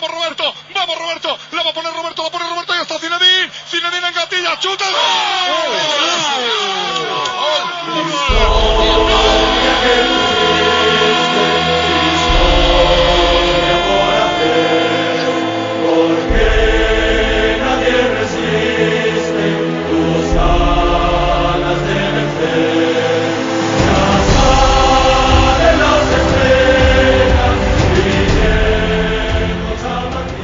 vamos Roberto, la va a poner Roberto, y está Zinedine en gatilla, chuta,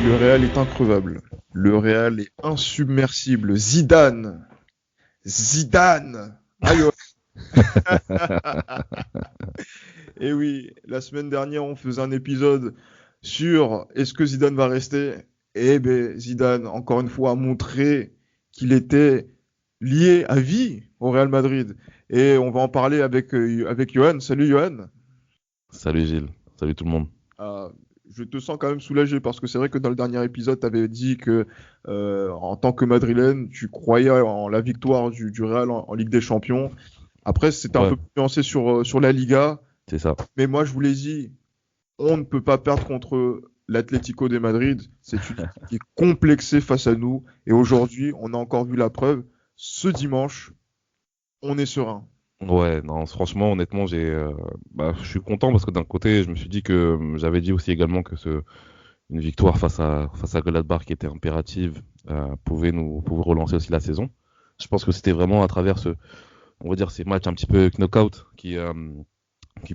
Le Real est increvable. Le Real est insubmersible. Zidane. Allez. Et oui, la semaine dernière, on faisait un épisode sur est-ce que Zidane va rester? Eh ben, Zidane, encore une fois, a montré qu'il était lié à vie au Real Madrid. Et on va en parler avec Johan. Salut Johan. Salut Gilles, salut tout le monde. Je te sens quand même soulagé parce que c'est vrai que dans le dernier épisode, tu avais dit que en tant que Madrilène, tu croyais en la victoire du Real en Ligue des Champions. Après, c'était un peu plus nuancé sur la Liga. C'est ça. Mais moi, je vous l'ai dit, on ne peut pas perdre contre l'Atlético de Madrid. C'est une équipe qui est complexée face à nous. Et aujourd'hui, on a encore vu la preuve. Ce dimanche, on est serein. Ouais, non, franchement, honnêtement, je suis content parce que d'un côté, je me suis dit que j'avais dit aussi également que une victoire face à Gladbach qui était impérative pouvait relancer aussi la saison. Je pense que c'était vraiment à travers on va dire ces matchs un petit peu knock-out qui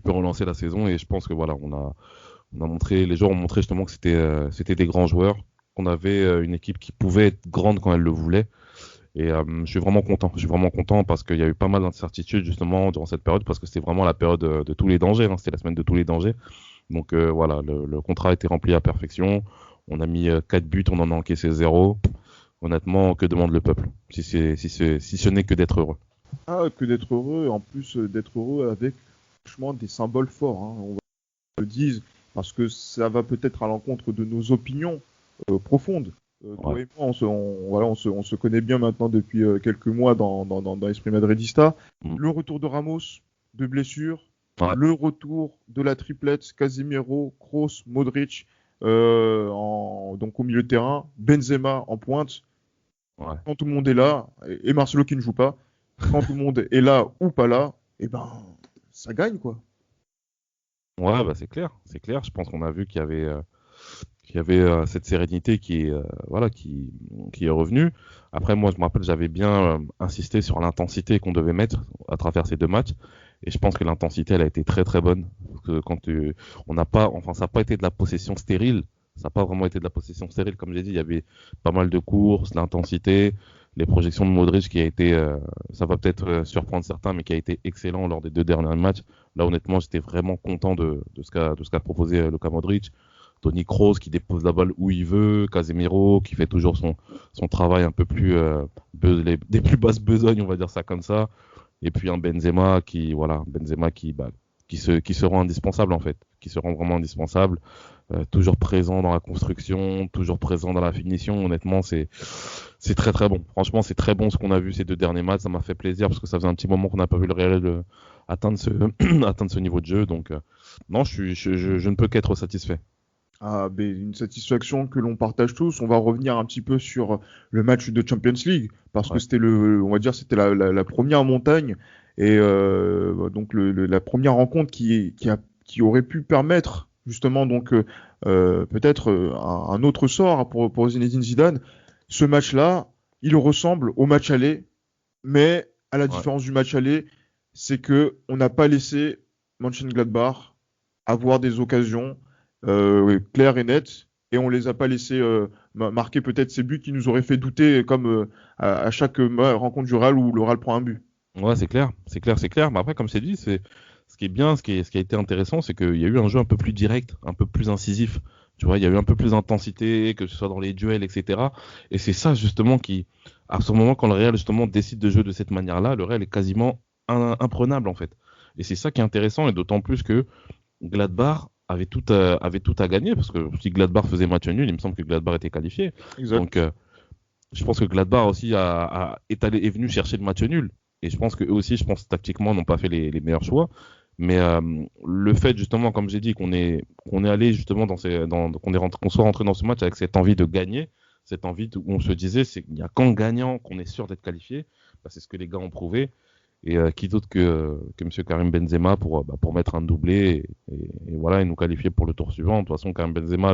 peut relancer la saison, et je pense que voilà, les joueurs ont montré justement que c'était des grands joueurs, qu'on avait une équipe qui pouvait être grande quand elle le voulait. Et je suis vraiment content parce qu'il y a eu pas mal d'incertitudes justement durant cette période, parce que c'était vraiment la période de tous les dangers, c'était la semaine de tous les dangers. Donc voilà, le contrat a été rempli à perfection. On a mis 4 buts, on en a encaissé 0. Honnêtement, que demande le peuple, si ce n'est que d'être heureux. Ah, que d'être heureux, en plus d'être heureux avec franchement des symboles forts, on le dise, parce que ça va peut-être à l'encontre de nos opinions profondes. Toi et moi, on se connaît bien maintenant depuis quelques mois dans l'esprit madridista. Le retour de Ramos, de blessure, le retour de la triplette Casemiro, Kroos, Modric, donc au milieu de terrain, Benzema en pointe. Quand tout le monde est là, et Marcelo qui ne joue pas, quand tout le monde est là ou pas là, et ben ça gagne quoi. Ouais, bah c'est clair. Je pense qu'on a vu qu'il y avait cette sérénité qui est revenue. Après, moi, je me rappelle, j'avais bien insisté sur l'intensité qu'on devait mettre à travers ces deux matchs. Et je pense que l'intensité, elle a été très très bonne. Parce que ça n'a pas été de la possession stérile. Ça n'a pas vraiment été de la possession stérile. Comme j'ai dit, il y avait pas mal de courses, l'intensité, les projections de Modric qui a été, ça va peut-être surprendre certains, mais qui a été excellent lors des 2 derniers matchs. Là, honnêtement, j'étais vraiment content de ce qu'a proposé Luka Modric. Toni Kroos qui dépose la balle où il veut, Casemiro qui fait toujours son travail un peu plus des plus basses besognes, on va dire ça comme ça, et puis un Benzema qui se rend indispensable en fait, qui se rend vraiment indispensable, toujours présent dans la construction, toujours présent dans la finition. Honnêtement, c'est très très bon. Franchement, c'est très bon ce qu'on a vu ces 2 derniers matchs. Ça m'a fait plaisir parce que ça faisait un petit moment qu'on n'a pas vu le Real atteindre ce niveau de jeu. Donc non, je ne peux qu'être satisfait. Une satisfaction que l'on partage tous. On va revenir un petit peu sur le match de Champions League parce que c'était c'était la première montagne et donc la première rencontre qui aurait pu permettre justement donc peut-être un autre sort pour Zinedine Zidane. Ce match-là, il ressemble au match aller, mais à la différence du match aller, c'est que on n'a pas laissé Mönchengladbach avoir des occasions claires et nettes, et on les a pas laissés marquer peut-être ces buts qui nous auraient fait douter, comme à chaque rencontre du Real où le Real prend un but. Ouais, c'est clair. Mais après, comme c'est dit, ce qui est bien, ce qui a été intéressant, c'est qu'il y a eu un jeu un peu plus direct, un peu plus incisif. Tu vois, il y a eu un peu plus d'intensité, que ce soit dans les duels, etc. Et c'est ça justement à ce moment, quand le Real justement décide de jouer de cette manière-là, le Real est quasiment imprenable en fait. Et c'est ça qui est intéressant, et d'autant plus que Gladbach avait tout à gagner, parce que si Gladbach faisait match nul, il me semble que Gladbach était qualifié. Exact. Donc je pense que Gladbach aussi est venu chercher le match nul, et je pense que eux aussi, tactiquement, n'ont pas fait les meilleurs choix, Mais le fait justement, comme j'ai dit, qu'on est allé justement qu'on soit rentré dans ce match avec cette envie de gagner, cette envie où on se disait c'est qu'il n'y a qu'en gagnant qu'on est sûr d'être qualifié. Bah, c'est ce que les gars ont prouvé. Et qui d'autre que Monsieur Karim Benzema pour mettre un doublé et voilà et nous qualifier pour le tour suivant. De toute façon, Karim Benzema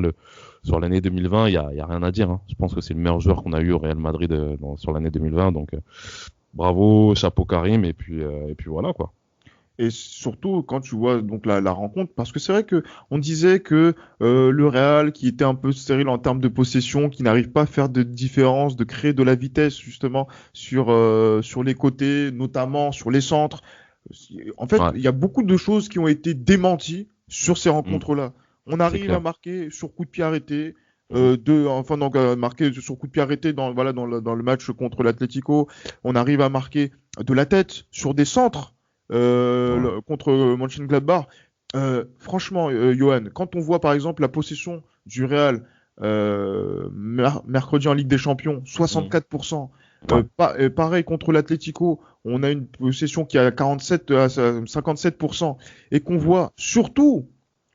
sur l'année 2020, il y a rien à dire. Hein. Je pense que c'est le meilleur joueur qu'on a eu au Real Madrid sur l'année 2020. Donc bravo, chapeau Karim et puis voilà quoi. Et surtout quand tu vois donc la rencontre, parce que c'est vrai que on disait que le Real, qui était un peu stérile en termes de possession, qui n'arrive pas à faire de différence, de créer de la vitesse justement sur les côtés, notamment sur les centres. En fait, Ouais. il y a beaucoup de choses qui ont été démenties sur ces rencontres-là. On C'est arrive à clair. marquer sur coup de pied arrêté. Mhm. Donc marquer sur coup de pied arrêté dans le match contre l'Atlético. On arrive à marquer de la tête sur des centres Ouais. contre Mönchengladbach. Franchement, Johan, quand on voit par exemple la possession du Real mercredi en Ligue des Champions, Mhm. 64%. Ouais. Pareil contre l'Atlético, on a une possession qui est à 57%. Et qu'on voit surtout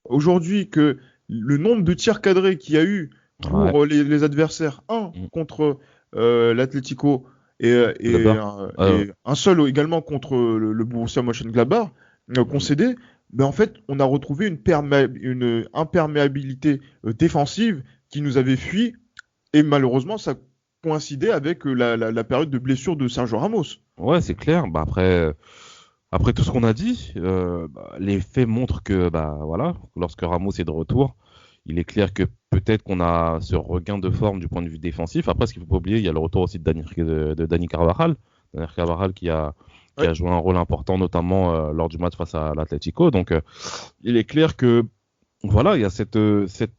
aujourd'hui que le nombre de tirs cadrés qu'il y a eu Ouais. pour les adversaires, un Mhm. contre l'Atlético Gladbach. et un seul également contre le Borussia Mönchengladbach, Mhm. concédé, mais en fait, on a retrouvé une imperméabilité défensive qui nous avait fui, et malheureusement, ça coïncidait avec la période de blessure de Sergio Ramos. Ouais, c'est clair. Bah après tout ce qu'on a dit, les faits montrent que bah voilà, lorsque Ramos est de retour, il est clair que peut-être qu'on a ce regain de forme du point de vue défensif. Après, ce qu'il faut pas oublier, il y a le retour aussi de Dani Carvajal, Dani Carvajal qui Ouais. a joué un rôle important, notamment lors du match face à l'Atlético. Donc, il est clair que voilà, il y a cette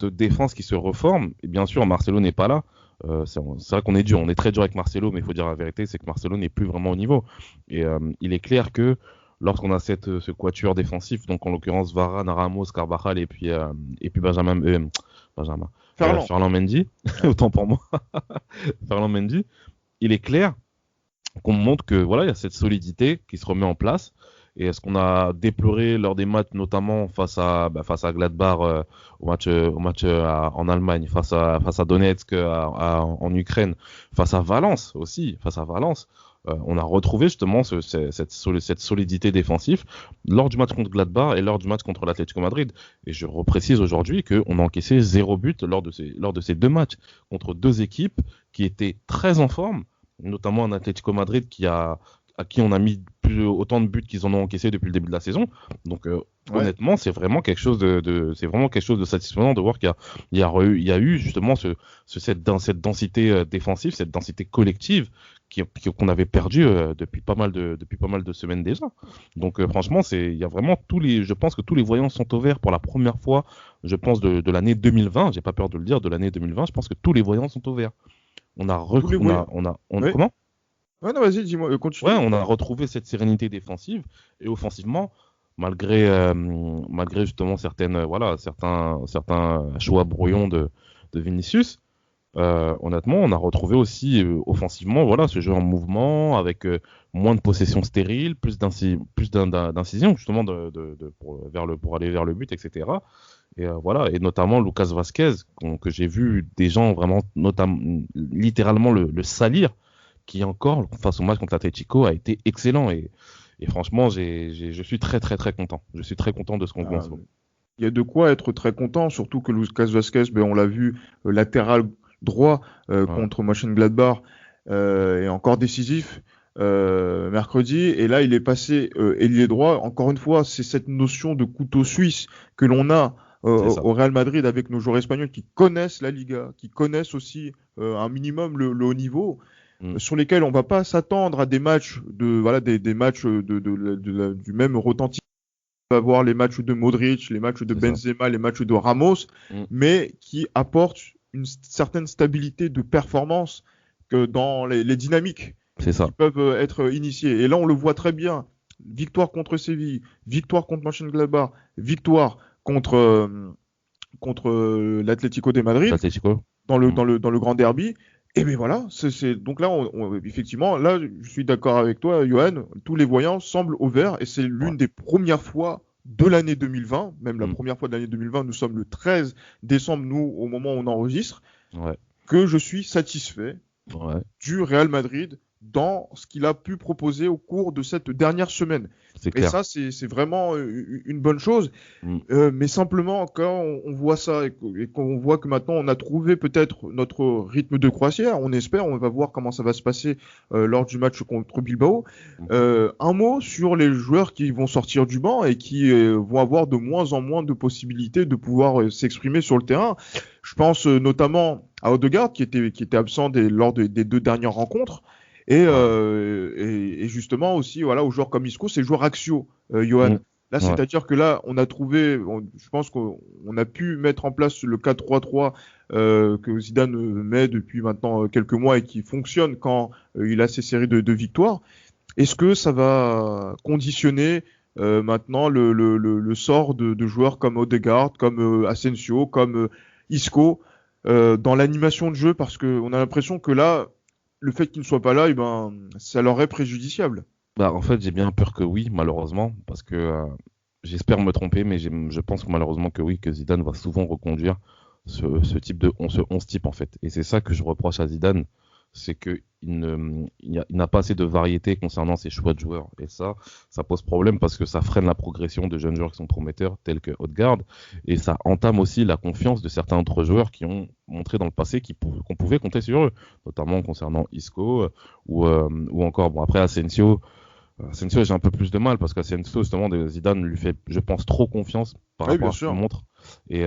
défense qui se reforme. Et bien sûr, Marcelo n'est pas là. C'est vrai qu'on est dur, on est très dur avec Marcelo, mais il faut dire la vérité, c'est que Marcelo n'est plus vraiment au niveau. Et il est clair que lorsqu'on a ce quatuor défensif, donc en l'occurrence Varane, Ramos, Carvajal et puis Benjamin Ferland. Ferland Mendy, Ouais. autant pour moi, Ferland Mendy, il est clair qu'on montre que voilà, il y a cette solidité qui se remet en place. Et ce qu'on a déploré lors des matchs, notamment face à Gladbach au match en Allemagne, face à Donetsk en Ukraine, face à Valence aussi, face à Valence, on a retrouvé justement cette solidité défensive lors du match contre Gladbach et lors du match contre l'Atlético Madrid. Et je reprécise aujourd'hui qu'on a encaissé 0 but lors de ces deux matchs contre deux équipes qui étaient très en forme, notamment un Atlético Madrid à qui on a mis autant de buts qu'ils en ont encaissé depuis le début de la saison. Donc Ouais. honnêtement, c'est vraiment quelque chose c'est vraiment quelque chose de satisfaisant de voir qu'il y a eu justement cette densité défensive, cette densité collective qu'on avait perdue depuis pas mal de semaines déjà. Donc franchement, il y a vraiment je pense que tous les voyants sont au vert pour la première fois, je pense de l'année 2020. J'ai pas peur de le dire, de l'année 2020. Je pense que tous les voyants sont au vert. Tous les voyants. Ouais. Comment? Ouais, non, vas-y, dis-moi, Ouais, continue. on a retrouvé cette sérénité défensive et offensivement, malgré justement certains choix brouillons de Vinicius, honnêtement, on a retrouvé aussi offensivement, voilà, ce jeu en mouvement avec moins de possession stérile, d'incision justement pour aller vers le but, etc. Et voilà, et notamment Lucas Vasquez, que j'ai vu des gens vraiment, notamment, littéralement le salir, qui encore, face au match contre l'Atlético, a été excellent. Et franchement, je suis très, très, très content. Je suis très content de ce qu'on voit en ce moment. Il y a de quoi être très content, surtout que Lucas Vazquez, ben, on l'a vu, latéral droit Ouais, contre Mönchengladbach, est encore décisif mercredi. Et là, il est passé ailier droit. Encore une fois, c'est cette notion de couteau suisse que l'on a c'est ça. au Real Madrid avec nos joueurs espagnols qui connaissent la Liga, qui connaissent aussi un minimum le haut niveau, Mm, sur lesquels on va pas s'attendre à des matchs des matchs du même retentissement. On va voir les matchs de Modric, les matchs de c'est ça. Benzema, les matchs de Ramos, Mm, mais qui apportent une certaine stabilité de performance que dans les dynamiques c'est ça. qui peuvent être initiées. Et là, on le voit très bien. Victoire contre Séville, victoire contre Mönchengladbach, victoire contre l'Atlético de Madrid L'Atlético. dans le, Mm, dans le, dans le grand derby. Et bien voilà, donc là, effectivement, là, je suis d'accord avec toi, Johan, tous les voyants semblent au vert et c'est ouais. l'une des premières fois de l'année 2020, même la première fois de l'année 2020, nous sommes le 13 décembre, nous, au moment où on enregistre, que je suis satisfait du Real Madrid dans ce qu'il a pu proposer au cours de cette dernière semaine. Et ça, c'est vraiment une bonne chose. Mais simplement, quand on voit ça et qu'on voit que maintenant on a trouvé peut-être notre rythme de croisière, on espère, on va voir comment ça va se passer lors du match contre Bilbao. Un mot sur les joueurs qui vont sortir du banc et qui vont avoir de moins en moins de possibilités de pouvoir s'exprimer sur le terrain. Je pense notamment à Odegaard qui était absent lors des 2 dernières rencontres. Et justement aussi, voilà, aux joueurs comme Isco, c'est joueurs axiaux, Johan. Là, c'est-à-dire que là, on a trouvé, je pense qu'on a pu mettre en place le 4-3-3 que Zidane met depuis maintenant quelques mois et qui fonctionne quand il a ses séries de victoires. Est-ce que ça va conditionner maintenant le sort de joueurs comme Odegaard, comme Asensio, comme Isco dans l'animation de jeu? Parce qu'on a l'impression que là, le fait qu'il ne soit pas là, ça leur est préjudiciable. En fait, j'ai bien peur que oui, malheureusement, parce que j'espère me tromper, mais je pense que malheureusement que oui, que Zidane va souvent reconduire ce type de 11 type en fait. Et c'est ça que je reproche à Zidane, c'est qu'il n'a pas assez de variété concernant ses choix de joueurs. Et ça pose problème parce que ça freine la progression de jeunes joueurs qui sont prometteurs, tels que Odegaard, et ça entame aussi la confiance de certains autres joueurs qui ont montré dans le passé qu'on pouvait compter sur eux, notamment concernant Isco ou encore, après Asensio, j'ai un peu plus de mal parce qu'Asensio, justement, Zidane lui fait, je pense, trop confiance par rapport à ce qu'il montre. Et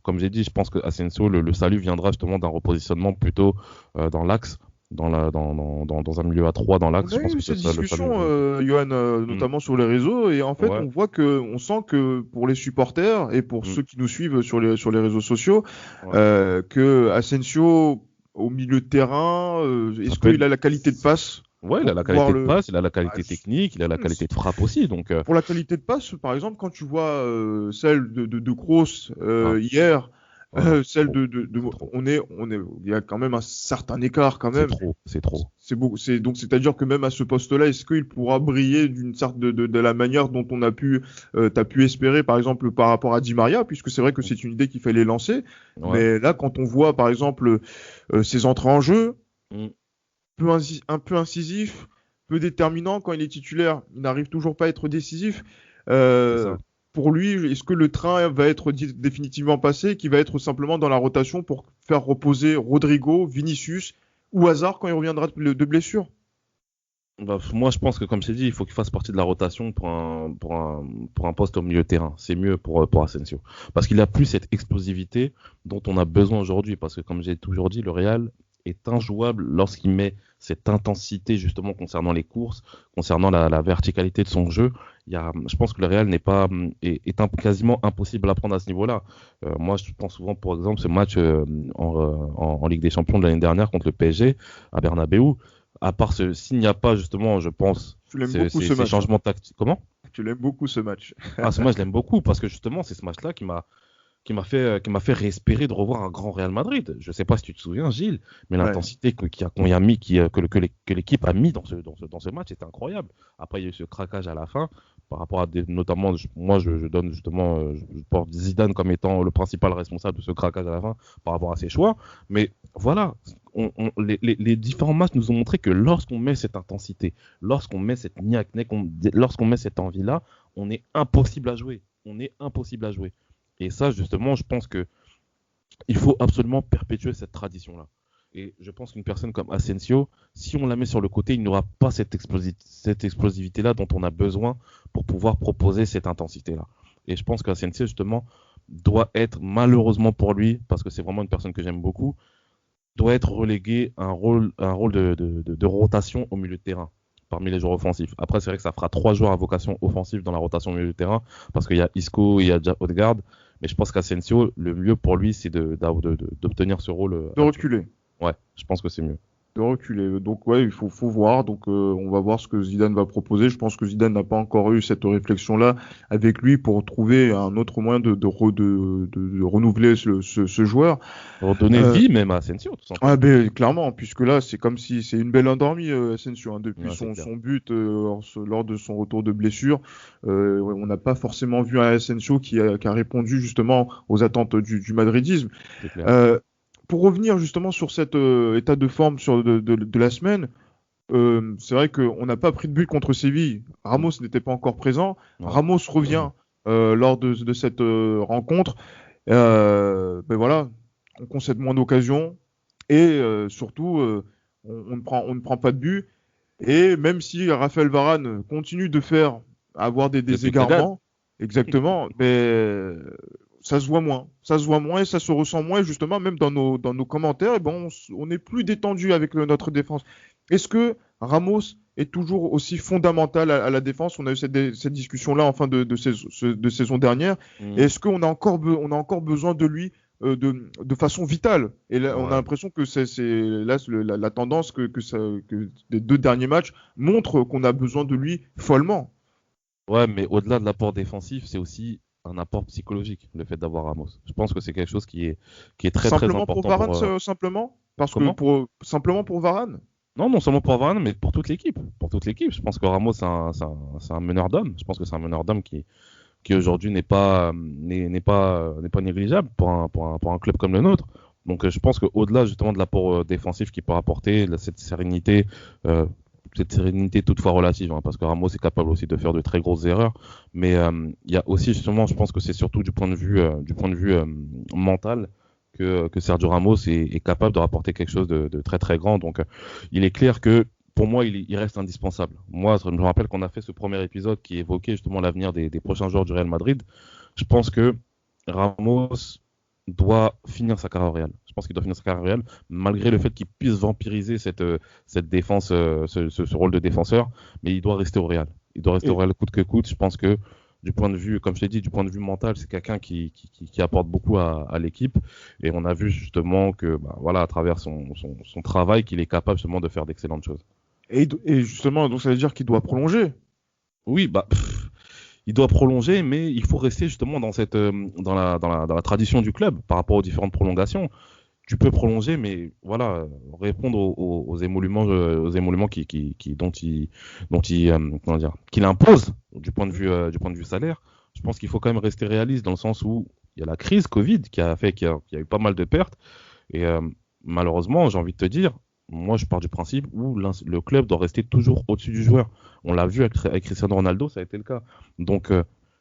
comme j'ai dit, je pense que Asensio, le salut viendra justement d'un repositionnement plutôt dans l'axe, dans un milieu à 3 dans l'axe. On a eu cette discussion, Johan, notamment sur les réseaux, et en fait, on sent que pour les supporters et pour ceux qui nous suivent sur les réseaux sociaux, que Asensio au milieu de terrain, est-ce qu'il a la qualité de passe? Ouais, il a la qualité de passe, il a la qualité technique, il a la qualité de frappe aussi. Donc, pour la qualité de passe, par exemple, quand tu vois celle de Kroos hier, celle il y a quand même un certain écart quand même. C'est trop. Donc c'est-à-dire que même à ce poste-là, est-ce qu'il pourra briller d'une sorte de la manière dont t'as pu espérer, par exemple, par rapport à Di Maria, puisque c'est vrai que c'est une idée qu'il fallait lancer. Mais là, quand on voit, par exemple, ses entrées en jeu. Un peu incisif, peu déterminant quand il est titulaire, il n'arrive toujours pas à être décisif. Pour lui, est-ce que le train va être définitivement passé, qu'il va être simplement dans la rotation pour faire reposer Rodrigo, Vinicius ou Hazard quand il reviendra de blessure? Moi, je pense que, comme je t'ai dit, il faut qu'il fasse partie de la rotation pour un poste au milieu de terrain. C'est mieux pour Asensio. Parce qu'il a plus cette explosivité dont on a besoin aujourd'hui. Parce que, comme j'ai toujours dit, le Real est injouable lorsqu'il met cette intensité justement concernant les courses, concernant la verticalité de son jeu. Je pense que le Real est quasiment impossible à prendre à ce niveau-là. Moi, je pense souvent, par exemple, ce match en Ligue des Champions de l'année dernière contre le PSG à Bernabeu. À part s'il n'y a pas justement, je pense, ces changements tactiques. Comment? Tu l'aimes beaucoup ce match. Ce match, je l'aime beaucoup parce que justement, c'est ce match-là qui m'a fait respirer de revoir un grand Real Madrid. Je ne sais pas si tu te souviens, Gilles, mais l'intensité que l'équipe a mis dans ce match était incroyable. Après, il y a eu ce craquage à la fin par rapport à notamment, moi je donne justement, je porte Zidane comme étant le principal responsable de ce craquage à la fin par rapport à ses choix. Mais voilà, les différents matchs nous ont montré que lorsqu'on met cette intensité, lorsqu'on met cette niaque, lorsqu'on met cette envie-là, on est impossible à jouer. Et ça, justement, je pense que il faut absolument perpétuer cette tradition-là. Et je pense qu'une personne comme Asensio, si on la met sur le côté, il n'aura pas cette explosivité-là dont on a besoin pour pouvoir proposer cette intensité-là. Et je pense qu'Asensio, justement, doit être, malheureusement pour lui, parce que c'est vraiment une personne que j'aime beaucoup, doit être relégué à un rôle de rotation au milieu de terrain parmi les joueurs offensifs. Après, c'est vrai que ça fera 3 joueurs à vocation offensive dans la rotation au milieu de terrain, parce qu'il y a Isco et il y a Odegaard. Mais je pense qu'Asensio, le mieux pour lui, c'est d'obtenir ce rôle. De reculer. Ouais, je pense que c'est mieux. de reculer. Donc ouais, il faut voir. Donc on va voir ce que Zidane va proposer. Je pense que Zidane n'a pas encore eu cette réflexion-là avec lui pour trouver un autre moyen de renouveler ce joueur. Pour donner vie même à Asensio, tout simplement. Ah ben clairement, puisque là c'est comme si c'est une belle endormie Asensio, hein, depuis Ouais, son but lors de son retour de blessure. Ouais, on n'a pas forcément vu un Asensio qui a répondu justement aux attentes du madridisme. C'est clair. Pour revenir justement sur cet état de forme de la semaine, c'est vrai qu'on n'a pas pris de but contre Séville. Ramos n'était pas encore présent. Ouais. Ramos revient lors de cette rencontre. Ben voilà, on concède moins d'occasions et surtout on ne prend pas de but. Et même si Raphaël Varane continue de avoir des égarements, exactement, mais ça se voit moins et ça se ressent moins justement même dans nos commentaires. Et ben on est plus détendu avec notre défense. Est-ce que Ramos est toujours aussi fondamental à la défense? On a eu cette discussion-là en fin de saison dernière. Et est-ce qu'on a encore besoin de lui de façon vitale? Et là, on a l'impression que c'est la tendance que les 2 derniers matchs montrent qu'on a besoin de lui follement. Ouais, mais au-delà de l'apport défensif, c'est aussi un apport psychologique, le fait d'avoir Ramos. Je pense que c'est quelque chose qui est très très important. Pour Varane, simplement? Simplement pour Varane? Non seulement pour Varane, mais pour toute l'équipe. Pour toute l'équipe. Je pense que Ramos, c'est un meneur d'hommes. Je pense que c'est un meneur d'hommes qui aujourd'hui n'est pas négligeable pour un club comme le nôtre. Donc je pense qu'au-delà justement de l'apport défensif qu'il peut apporter, cette sérénité toutefois relative, hein, parce que Ramos est capable aussi de faire de très grosses erreurs, mais il y a aussi justement, je pense que c'est surtout du point de vue mental que Sergio Ramos est capable de rapporter quelque chose de très très grand. Donc il est clair que pour moi, il reste indispensable. Moi, je me rappelle qu'on a fait ce premier épisode qui évoquait justement l'avenir des prochains joueurs du Real Madrid. Je pense que Ramos doit finir sa carrière au Real. Je pense qu'il doit finir sa carrière au Real, malgré le fait qu'il puisse vampiriser cette défense, ce rôle de défenseur, mais il doit rester au Real. Il doit rester au Real coûte que coûte. Je pense que du point de vue, comme je t'ai dit, du point de vue mental, c'est quelqu'un qui apporte beaucoup à l'équipe. Et on a vu justement que, voilà, à travers son travail, qu'il est capable justement de faire d'excellentes choses. Et justement, donc ça veut dire qu'il doit prolonger. Oui, il doit prolonger, mais il faut rester justement dans la tradition du club par rapport aux différentes prolongations. Tu peux prolonger, mais voilà, répondre aux émoluments qu'il impose du point de vue salaire. Je pense qu'il faut quand même rester réaliste dans le sens où il y a la crise Covid qui a fait qu'il y a eu pas mal de pertes. Et malheureusement, j'ai envie de te dire, moi je pars du principe où le club doit rester toujours au-dessus du joueur. On l'a vu avec Cristiano Ronaldo, ça a été le cas. Donc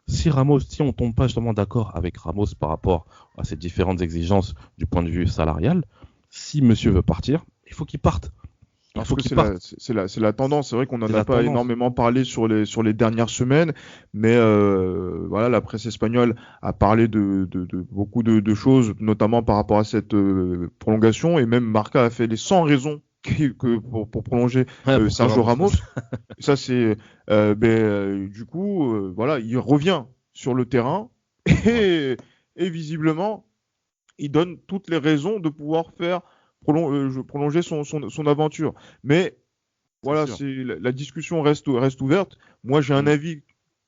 si on tombe pas justement d'accord avec Ramos par rapport à ces différentes exigences du point de vue salarial, si monsieur veut partir, il faut qu'il parte. Parce que c'est la tendance. C'est vrai qu'on n'en a pas énormément parlé sur les dernières semaines, mais voilà, la presse espagnole a parlé de beaucoup de choses, notamment par rapport à cette prolongation, et même Marca a fait les 100 raisons pour prolonger Sergio Ramos. Ça c'est du coup voilà, il revient sur le terrain et visiblement il donne toutes les raisons de pouvoir faire prolonger son aventure. Mais voilà, la discussion reste ouverte. Moi, j'ai un avis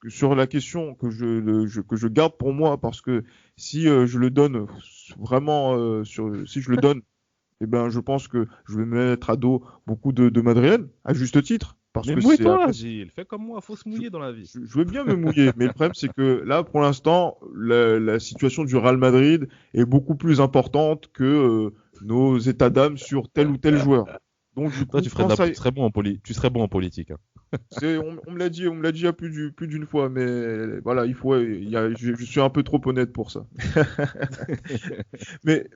sur la question que je garde pour moi, parce que si je le donne vraiment, si je le donne, eh ben, je pense que je vais mettre à dos beaucoup de Madrilènes, à juste titre. Mais mouille-toi, Gilles, fais comme moi, faut se mouiller dans la vie. Je veux bien me mouiller, mais le problème c'est que là, pour l'instant, la situation du Real Madrid est beaucoup plus importante que nos états d'âme sur tel ou tel joueur. Donc du coup, tu serais bon en politique. Hein. On me l'a dit il y a plus d'une fois, mais voilà, je suis un peu trop honnête pour ça. mais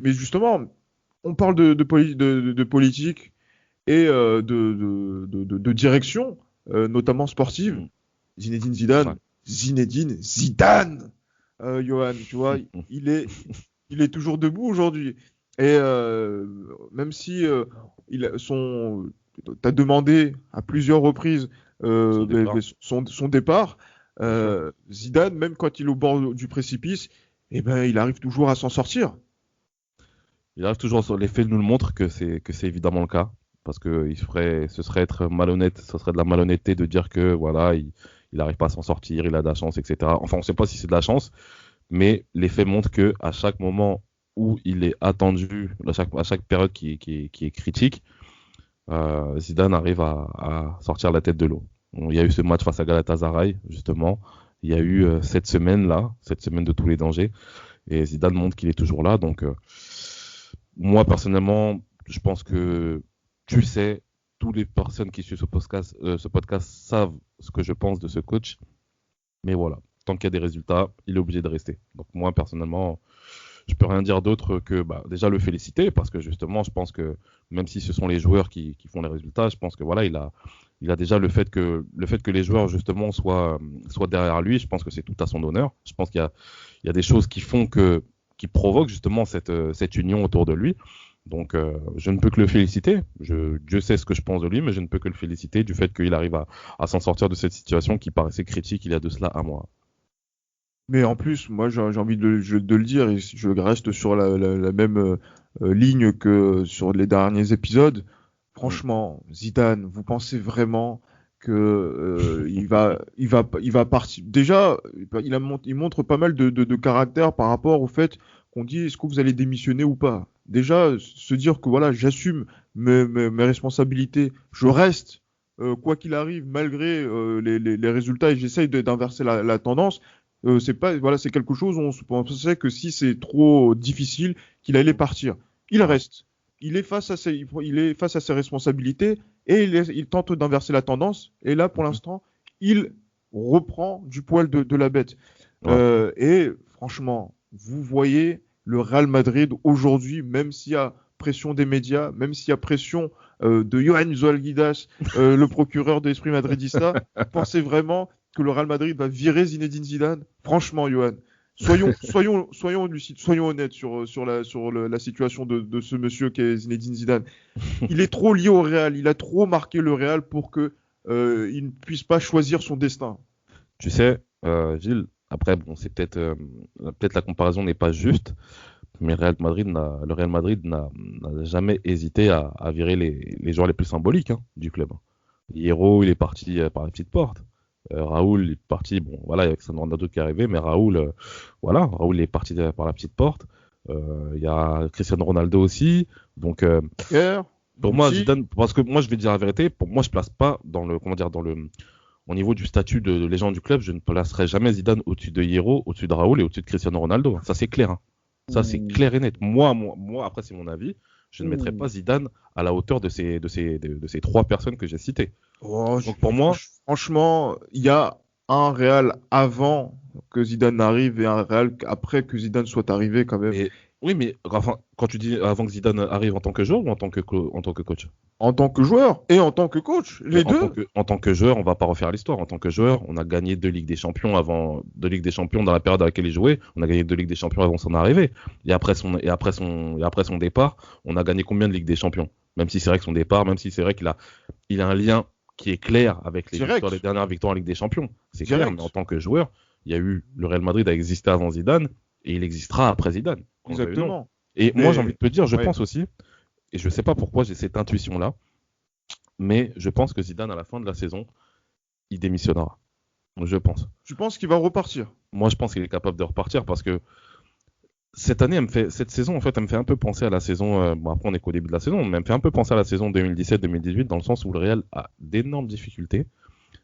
justement, on parle de politique et de direction, notamment sportive. Zinedine Zidane, Johan, tu vois, il est toujours debout aujourd'hui. Et même si t'as demandé à plusieurs reprises son départ, Zidane, même quand il est au bord du précipice, eh ben, il arrive toujours à s'en sortir. Il arrive toujours, les faits nous le montrent que c'est évidemment le cas. Parce que ce serait être malhonnête, ce serait de la malhonnêteté de dire que voilà, il n'arrive pas à s'en sortir, il a de la chance, etc. Enfin, on ne sait pas si c'est de la chance, mais les faits montrent que à chaque moment où il est attendu, à chaque période qui est critique, Zidane arrive à sortir la tête de l'eau. Il y a eu ce match face à Galatasaray, justement. Il y a eu cette semaine de tous les dangers. Et Zidane montre qu'il est toujours là. Donc, moi, personnellement, je pense que tu sais, toutes les personnes qui suivent ce podcast savent ce que je pense de ce coach. Mais voilà, tant qu'il y a des résultats, il est obligé de rester. Donc, moi, personnellement, je peux rien dire d'autre que déjà le féliciter parce que justement, je pense que même si ce sont les joueurs qui font les résultats, je pense que voilà, il a déjà le fait que les joueurs justement soient derrière lui. Je pense que c'est tout à son honneur. Je pense qu'il y a des choses qui provoquent justement cette union autour de lui. Donc, je ne peux que le féliciter. Dieu sait ce que je pense de lui, mais je ne peux que le féliciter du fait qu'il arrive à s'en sortir de cette situation qui paraissait critique il y a de cela un mois. Mais en plus, moi, j'ai envie de le dire, et je reste sur la même ligne que sur les derniers épisodes. Franchement, Zidane, vous pensez vraiment que il va partir? Déjà, il montre pas mal de caractère par rapport au fait qu'on dit est-ce que vous allez démissionner ou pas? Déjà, se dire que voilà, j'assume mes responsabilités, je reste quoi qu'il arrive malgré les résultats et j'essaye d'inverser la tendance. C'est pas, voilà, c'est quelque chose où on pensait que si c'est trop difficile, qu'il allait partir. Il reste. Il est face à ses responsabilités et il tente d'inverser la tendance. Et là, pour l'instant, il reprend du poil de la bête. Ouais. Et franchement, vous voyez le Real Madrid aujourd'hui, même s'il y a pression des médias, même s'il y a pression de Johan Zolguidas, le procureur de l'esprit madridista, vous pensez vraiment que le Real Madrid va virer Zinedine Zidane? Franchement, Johan, soyons lucides, soyons honnêtes sur la situation de ce monsieur qui est Zinedine Zidane. Il est trop lié au Real, il a trop marqué le Real pour que il ne puisse pas choisir son destin. Tu sais, Gilles, après, bon, c'est peut-être la comparaison n'est pas juste, mais le Real Madrid n'a jamais hésité à virer les joueurs les plus symboliques du club. Hierro, il est parti par la petite porte. Raoul est parti, bon, voilà, il y a Alexandre Ronaldo qui est arrivé, mais Raoul, voilà, Raoul est parti par la petite porte. Il y a Cristiano Ronaldo aussi. Donc, pour moi, Zidane, parce que moi, je vais dire la vérité, pour moi, je place pas au niveau du statut de légende du club, je ne placerai jamais Zidane au-dessus de Hierro, au-dessus de Raoul et au-dessus de Cristiano Ronaldo. Ça, c'est clair. Ça, c'est clair et net. Moi, après, c'est mon avis. Je ne mettrai pas Zidane à la hauteur de ces trois personnes que j'ai citées. Donc pour moi, franchement, il y a un Real avant que Zidane arrive et un Real après que Zidane soit arrivé quand même. Oui, mais enfin, quand tu dis avant que Zidane arrive en tant que joueur ou en tant que coach? En tant que joueur et en tant que coach, les deux. En tant que joueur, on va pas refaire l'histoire. En tant que joueur, on a gagné 2 Ligues des Champions dans la période dans laquelle il jouait. On a gagné 2 Ligues des Champions avant son arrivée. Et après son départ, on a gagné combien de Ligues des Champions? Même si c'est vrai que son départ, même si c'est vrai qu'il a un lien qui est clair avec les dernières victoires en Ligue des Champions. C'est clair, mais en tant que joueur, il y a eu le Real Madrid a existé avant Zidane et il existera après Zidane. Exactement. Et moi, j'ai envie de te dire, je pense aussi, et je sais pas pourquoi j'ai cette intuition-là, mais je pense que Zidane, à la fin de la saison, il démissionnera. Je pense. Tu penses qu'il va repartir? Moi, je pense qu'il est capable de repartir parce que cette saison, en fait, elle me fait un peu penser à la saison. Bon, après, on est qu'au début de la saison, mais elle me fait un peu penser à la saison 2017-2018 dans le sens où le Real a d'énormes difficultés,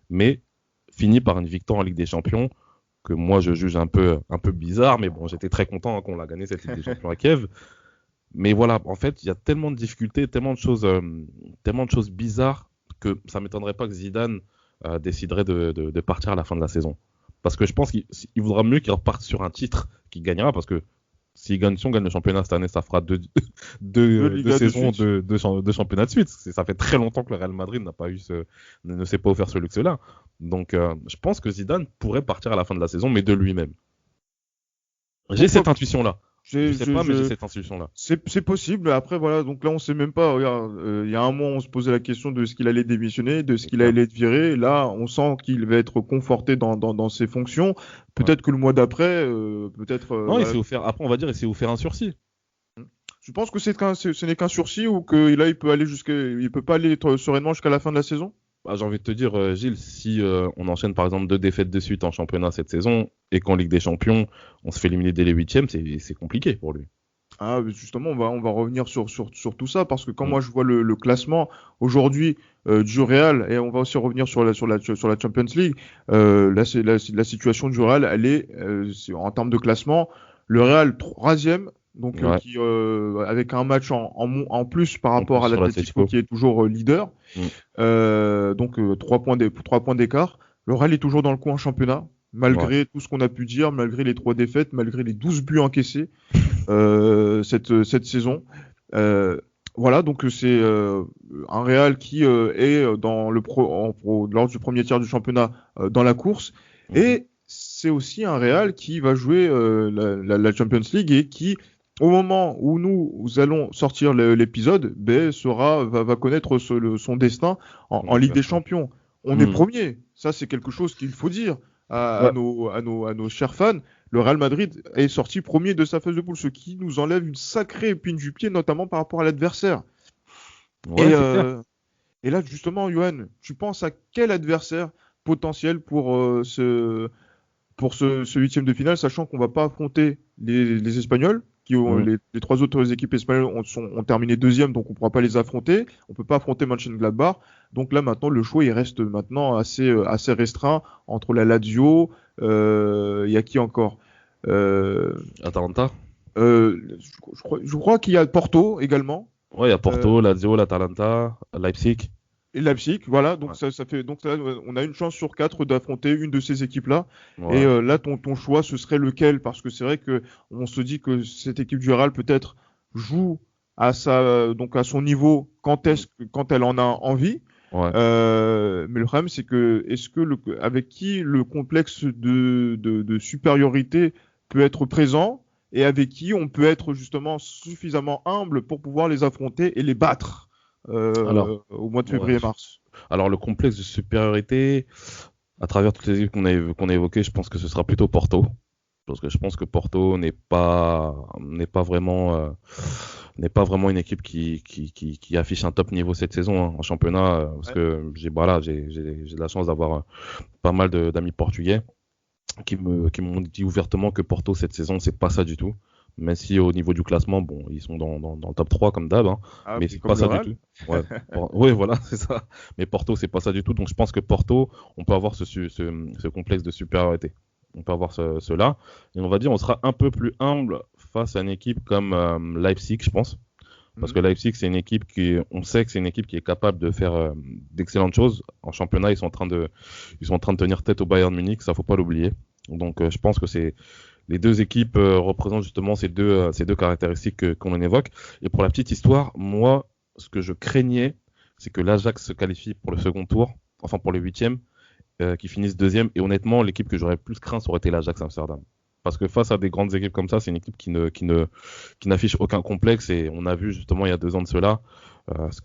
mais finit par une victoire en Ligue des Champions que moi je juge un peu bizarre, mais bon, j'étais très content qu'on l'a gagné cette Ligue des Champions à Kiev. Mais voilà, en fait, il y a tellement de difficultés, tellement de choses bizarres que ça m'étonnerait pas que Zidane déciderait de partir à la fin de la saison. Parce que je pense qu'il vaudra mieux qu'il reparte sur un titre qu'il gagnera, parce que si on gagne le championnat cette année, ça fera deux saisons de championnat de suite. Ça fait très longtemps que le Real Madrid ne s'est pas offert ce luxe-là. Donc, je pense que Zidane pourrait partir à la fin de la saison, mais de lui-même. J'ai cette intuition-là. Je sais pas, mais j'ai cette intuition-là. C'est possible. Après, voilà. Donc là, on sait même pas. Regarde, il y a un mois, on se posait la question de ce qu'il allait démissionner, de ce qu'il allait être viré. Là, on sent qu'il va être conforté dans ses fonctions. Peut-être que le mois d'après, non, il s'est offert. Après, on va dire, il s'est offert un sursis. Tu penses que ce n'est qu'un sursis ou que là il peut pas aller sereinement jusqu'à la fin de la saison? Bah, j'ai envie de te dire, Gilles, si on enchaîne par exemple 2 défaites de suite en championnat cette saison et qu'en Ligue des Champions, on se fait éliminer dès les huitièmes, c'est compliqué pour lui. Ah, mais justement, on va revenir sur tout ça parce que quand Mm. moi je vois le classement aujourd'hui du Real et on va aussi revenir sur la Champions League, là c'est la situation du Real, elle est en termes de classement, le Real troisième, donc Ouais, qui avec un match en plus par en plus rapport à sur l'Atlético l'Atlético. qui est toujours leader, Mm. donc 3 points d'écart. Le Real est toujours dans le coup en championnat. Ouais. Malgré tout ce qu'on a pu dire, malgré les 3 défaites, malgré les 12 buts encaissés, cette saison. Voilà, donc c'est un Real qui est dans lors du premier tiers du championnat dans la course. Mhm. Et c'est aussi un Real qui va jouer la Champions League et qui, au moment où nous allons sortir l'épisode, va connaître son destin en Ligue des Exactement. Champions. On est Mm. premier, ça c'est quelque chose qu'il faut dire Ouais. à nos chers fans. Le Real Madrid est sorti premier de sa phase de poule, ce qui nous enlève une sacrée épine du pied, notamment par rapport à l'adversaire. Ouais, Et, c'est clair. et là, justement, Johan, tu penses à quel adversaire potentiel pour ce huitième de finale, sachant qu'on va pas affronter les Espagnols, Mm. les 3 autres équipes espagnoles ont terminé deuxième, donc on pourra pas les affronter. On peut pas affronter Mönchengladbach. Donc là, maintenant, le choix, il reste maintenant assez restreint entre la Lazio, il y a qui encore? Euh, Atalanta. je crois qu'il y a Porto également. Ouais, il y a Euh, Porto, Lazio, l'Atalanta, Leipzig. Et Leipzig, voilà, Ouais. donc ça fait donc là, on a une chance sur 4 d'affronter une de ces équipes-là. Et Ouais. là, ton choix, ce serait lequel? Parce que c'est vrai que on se dit que cette équipe du Real peut-être joue donc à son niveau Mm. quand elle en a envie. Ouais. Mais le problème, c'est que avec qui le complexe de supériorité peut être présent et avec qui on peut être justement suffisamment humble pour pouvoir les affronter et les battre Alors, au mois de ouais. février-mars. Alors, le complexe de supériorité, à travers toutes les équipes qu'on a évoquées, je pense que ce sera plutôt Porto. Parce que je pense que Porto n'est pas vraiment une équipe qui affiche un top niveau cette saison hein, en championnat. Parce Ouais. que j'ai de la chance d'avoir pas mal d'amis portugais qui m'ont dit ouvertement que Porto cette saison, c'est pas ça du tout. Même si au niveau du classement, bon, ils sont dans le top 3 comme d'hab, hein, Ah, mais mais c'est pas comme le ça du Real. tout. Ouais, ouais, voilà, c'est ça. Mais Porto, c'est pas ça du tout. Donc je pense que Porto, on peut avoir ce complexe de supériorité. On peut avoir cela. Et on va dire, on sera un peu plus humble face à une équipe comme Leipzig, je pense. Parce que Mhm. Leipzig, on sait que c'est une équipe qui est capable de faire d'excellentes choses. En championnat, ils sont en train de tenir tête au Bayern Munich, ça faut pas l'oublier. Donc, je pense que les deux équipes représentent justement ces deux caractéristiques qu'on évoque. Et pour la petite histoire, moi, ce que je craignais, c'est que l'Ajax se qualifie pour le second tour, enfin pour le huitième, qui finissent deuxième. Et honnêtement, l'équipe que j'aurais plus craint, ça aurait été l'Ajax Amsterdam. Parce que face à des grandes équipes comme ça, c'est une équipe qui n'affiche aucun complexe. Et on a vu justement il y a 2 ans de cela ce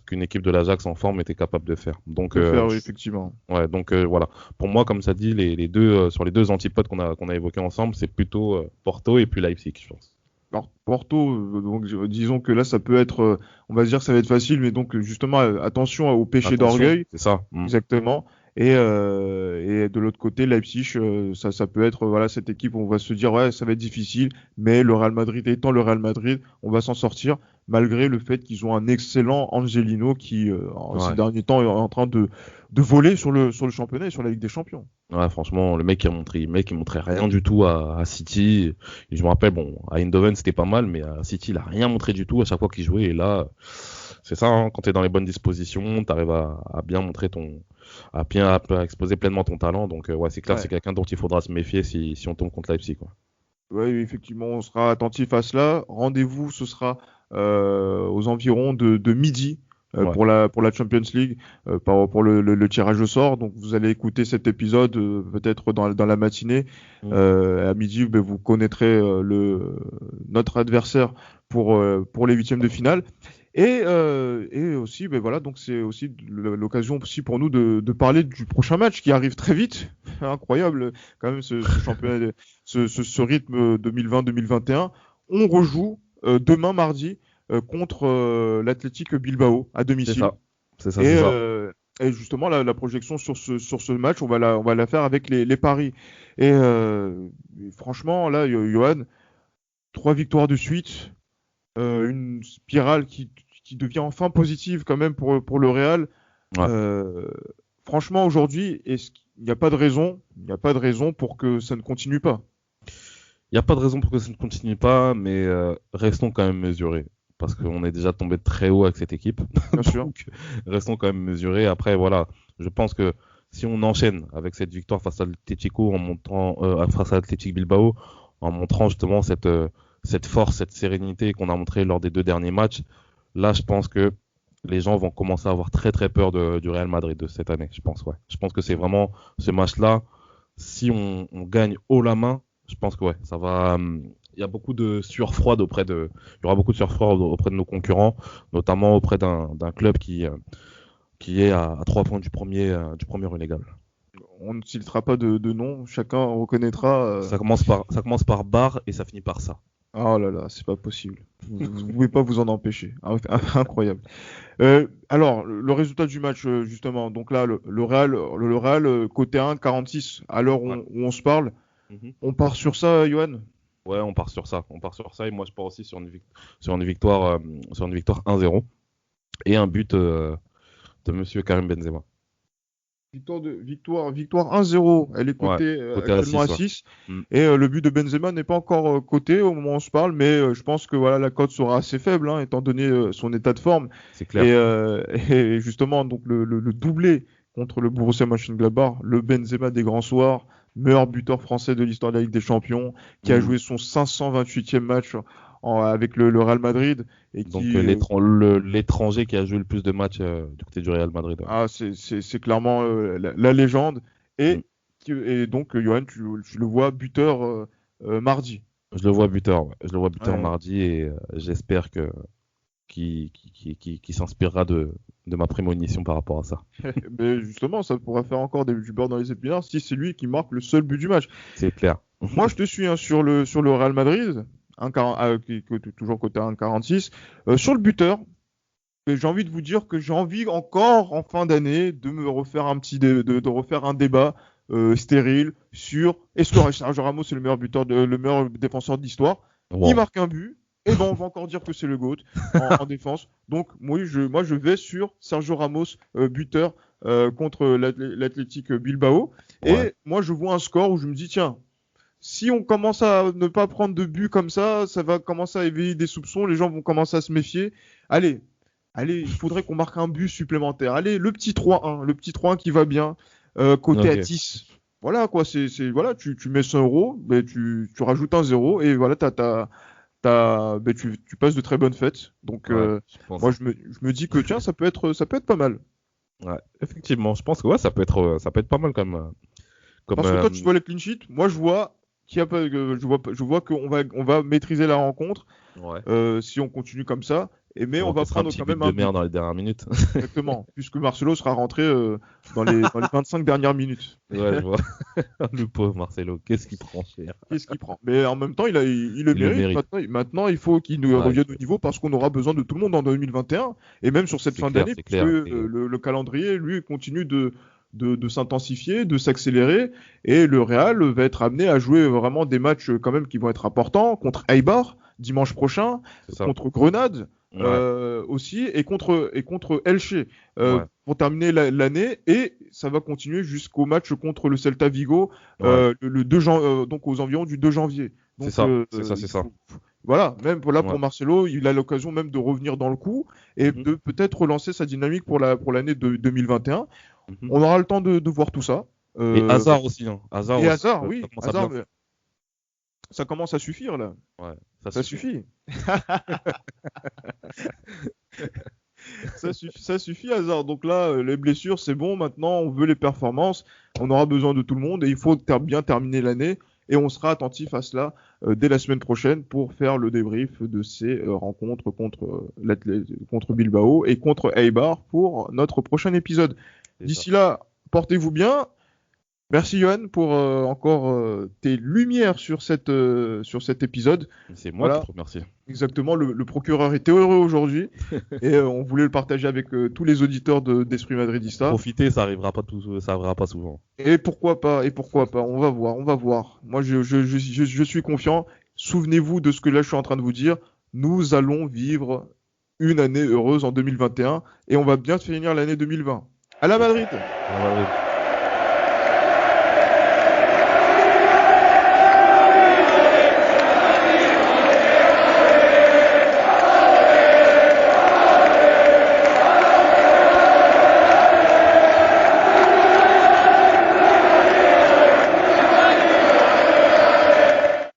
qu'une équipe de l'Ajax en forme était capable de faire. Donc, De faire, oui, effectivement. ouais, donc voilà. Pour moi, comme ça dit, les deux sur les deux antipodes qu'on a évoqués ensemble, c'est plutôt Porto et puis Leipzig, je pense. Alors, Porto, donc, disons que là, ça peut être, on va se dire que ça va être facile, mais donc justement, attention au péché Attention, d'orgueil. c'est ça. Mm. Exactement. Et de l'autre côté, Leipzig, ça peut être voilà cette équipe où on va se dire ouais ça va être difficile, mais le Real Madrid étant le Real Madrid, on va s'en sortir malgré le fait qu'ils ont un excellent Angelino qui en ces Ouais. derniers temps est en train de voler sur le championnat et sur la Ligue des Champions. Ouais, franchement, le mec, il montrait rien du tout à City. Et je me rappelle, bon, à Eindhoven, c'était pas mal, mais à City, il a rien montré du tout à chaque fois qu'il jouait. Et là, c'est ça, hein, quand tu es dans les bonnes dispositions, tu arrives à bien montrer à exposer pleinement ton talent. Donc, ouais, c'est clair, Ouais. c'est quelqu'un dont il faudra se méfier si on tombe contre Leipzig, quoi. Ouais, effectivement, on sera attentif à cela. Rendez-vous, ce sera aux environs de midi Ouais. pour la Champions League, pour le tirage au sort. Donc, vous allez écouter cet épisode peut-être dans la matinée. Mm. À midi, ben, vous connaîtrez notre adversaire pour les huitièmes de finale. Et aussi, ben voilà, donc c'est aussi l'occasion aussi pour nous de parler du prochain match qui arrive très vite. Incroyable, quand même, ce championnat, ce rythme 2020-2021. On rejoue demain mardi contre l'Athletic Bilbao à domicile. C'est ça. Et justement, la projection sur ce match, on va la faire avec les paris. Et franchement, là, Johan, 3 victoires de suite, une spirale qui devient enfin positive quand même pour le Real. Ouais. Franchement, aujourd'hui, il n'y a pas de raison pour que ça ne continue pas. Il n'y a pas de raison pour que ça ne continue pas, mais restons quand même mesurés. Parce qu'on est déjà tombé très haut avec cette équipe. Bien sûr. Donc, restons quand même mesurés. Après, voilà, je pense que si on enchaîne avec cette victoire face à l'Atlético face à l'Athletic Bilbao, en montrant justement cette force, cette sérénité qu'on a montré lors des 2 derniers matchs, là, je pense que les gens vont commencer à avoir très très peur du Real Madrid de cette année. Je pense, ouais. Je pense que c'est vraiment ce match-là. Si on gagne haut la main, je pense que ouais, ça va. Il y a beaucoup de sueur froide il y aura beaucoup de sueur froide auprès de nos concurrents, notamment auprès d'un club qui est à 3 points du premier relégable. On ne citera pas de nom, chacun reconnaîtra. Ça commence par bar et ça finit par ça. Oh là là, c'est pas possible. Vous ne pouvez pas vous en empêcher. Incroyable. Alors, le résultat du match, justement. Donc là, le Real, côté 1, 46, à l'heure où on se parle. On part sur ça, Johan? Ouais, on part sur ça. Et moi, je pars aussi sur une victoire 1-0 et un but de Monsieur Karim Benzema. Victoire 1-0. Elle est cotée actuellement à 6. Et le but de Benzema n'est pas encore coté au moment où on se parle, mais je pense que voilà, la cote sera assez faible, étant donné son état de forme. C'est clair. Et justement, donc le doublé contre le Borussia Mönchengladbach, le Benzema des grands soirs, meilleur buteur français de l'histoire de la Ligue des Champions, qui a joué son 528e match avec le Real Madrid. Et donc l'étranger qui a joué le plus de matchs du côté du Real Madrid. Ouais. Ah, c'est clairement la légende. Et donc, Johan, tu le vois buteur mardi. Je le vois buteur, ouais. Je le vois buteur mardi et j'espère qu'il s'inspirera de ma prémonition par rapport à ça. Mais justement, ça pourra faire encore du beurre dans les épinards si c'est lui qui marque le seul but du match. C'est clair. Moi, je te suis sur le Real Madrid, qui est toujours coté à 1,46. Sur le buteur, j'ai envie de vous dire que j'ai envie encore en fin d'année de me refaire de refaire un débat stérile sur est-ce que Sergio Ramos est le meilleur défenseur de l'histoire. Il marque un but. Et ben on va encore dire que c'est le GOAT en défense. Donc moi je vais sur Sergio Ramos buteur contre l'Athletic Bilbao. Ouais. Et moi je vois un score où je me dis tiens, si on commence à ne pas prendre de but comme ça va commencer à éveiller des soupçons, les gens vont commencer à se méfier. Allez, il faudrait qu'on marque un but supplémentaire. Allez, le petit 3-1 qui va bien côté à 10. Voilà quoi, voilà, tu mets 100 €, mais tu rajoutes un 0 et voilà tu passes de très bonnes fêtes. Donc moi je me dis que tiens, ça peut être pas mal. Ouais, effectivement, je pense que ça peut être pas mal comme parce que toi tu vois les clean sheets, moi je vois je vois qu'on va maîtriser la rencontre si on continue comme ça. Mais on va prendre quand même un but de merde dans les dernières minutes. Exactement, puisque Marcelo sera rentré dans les 25 dernières minutes. Ouais, je vois. Le pauvre Marcelo, qu'est-ce qu'il prend cher. Mais en même temps, il le mérite. Maintenant, il faut qu'il nous revienne au niveau parce qu'on aura besoin de tout le monde en 2021 et même sur cette fin d'année, parce que le calendrier, lui, continue de s'intensifier, de s'accélérer, et le Real va être amené à jouer vraiment des matchs quand même qui vont être importants contre Eibar dimanche prochain, contre Grenade. Aussi et contre Elche pour terminer l'année, et ça va continuer jusqu'au match contre le Celta Vigo le 2 janvier, donc aux environs du 2 janvier. Donc, c'est ça. Voilà, même pour Marcelo, il a l'occasion même de revenir dans le coup et de peut-être relancer sa dynamique pour l'année de 2021. On aura le temps de voir tout ça. Et Hazard aussi. Hazard, oui. Ça commence à suffire là. Ouais, ça suffit. Ça suffit, Hazard. Donc là, les blessures, c'est bon. Maintenant, on veut les performances. On aura besoin de tout le monde et il faut bien terminer l'année. Et on sera attentif à cela dès la semaine prochaine pour faire le débrief de ces rencontres contre Bilbao et contre Eibar pour notre prochain épisode. D'ici là, portez-vous bien. Merci Johan pour encore tes lumières sur cet épisode. C'est moi Voilà. qui te remercie. Exactement, le procureur était heureux aujourd'hui et on voulait le partager avec tous les auditeurs d'Esprit Madridista. Profitez, ça arrivera pas souvent. Et pourquoi pas, on va voir. Moi, je suis confiant. Souvenez-vous de ce que là, je suis en train de vous dire. Nous allons vivre une année heureuse en 2021 et on va bien finir l'année 2020. À la Madrid! À Madrid.